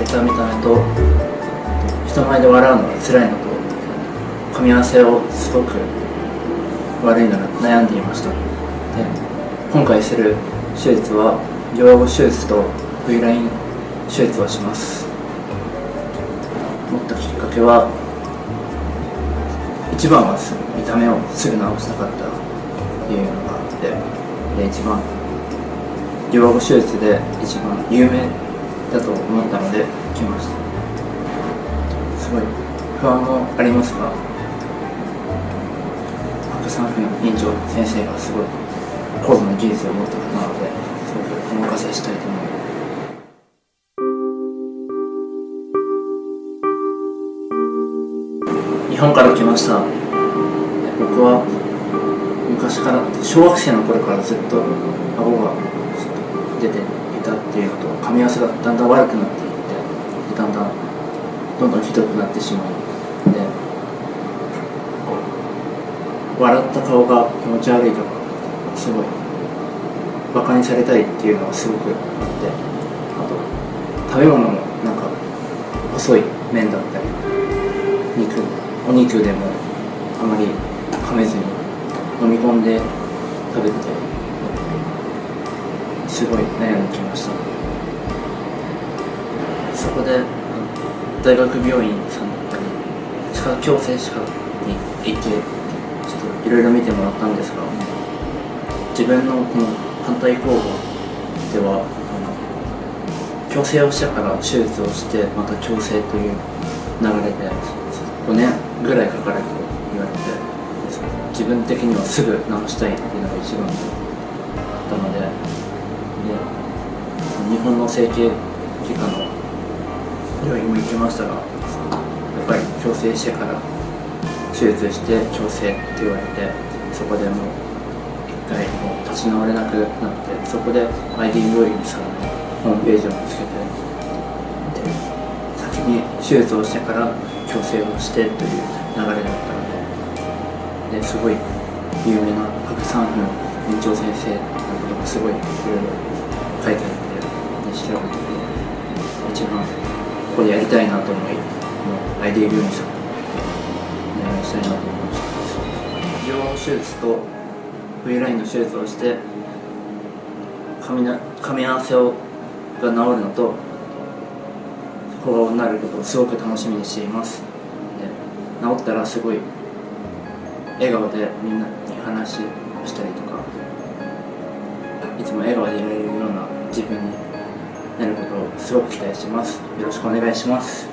れた見た目と人前で笑うのが辛いのと噛み合わせをすごく悪いのが悩んでいました。で今回する手術は両顎手術と V ライン手術をします。持ったきっかけは一番は見た目をすぐ直したかったっていうのがあって、で一番両顎手術で一番有名だと思ったので来ました。すごい不安もありますが、白山分院長先生がすごい高度な技術を持った方なので、すごくお任せしたいと思います。日本から来ました。僕は昔から小学生の頃からずっと顎が出ていたっていうのと、噛み合わせがだんだん悪くなっていって、だんだんどんどんひどくなってしまい、で笑った顔が気持ち悪いとか、すごいバカにされたいっていうのがすごくあって、あと食べ物もなんか細い麺だったりお肉でもあまり噛めずに飲み込んで食べてて、すごい悩んできました。そこで大学病院さんだったり矯正歯科に行ってちょっといろいろ見てもらったんですが、自分のこの反対後方では矯正をしてから手術をしてまた矯正という流れで5年ぐらいかかると言われて、自分的にはすぐ治したいっていうのが一番あったので、日本の整形外科の病院も行きましたが、やっぱり矯正してから手術して矯正って言われて、そこでもう一回もう立ち直れなくなって、そこで ID 病院さんのホームページを見つけて、で先に手術をしてから矯正をしてという流れだったので、ですごい有名な白山分院長先生のことがすごいいろいろ書いてあって、で調べて一番ここでやりたいなと思い、もう ID 病院さんお願いしたいなと思いました。両顎手術と V ラインの手術をして噛み合わせが治るのと小顔になることをすごく楽しみにしています。で治ったらすごい笑顔でみんなに話をしたりとか、いつも笑顔でいられるような自分になることをすごく期待しています。よろしくお願いします。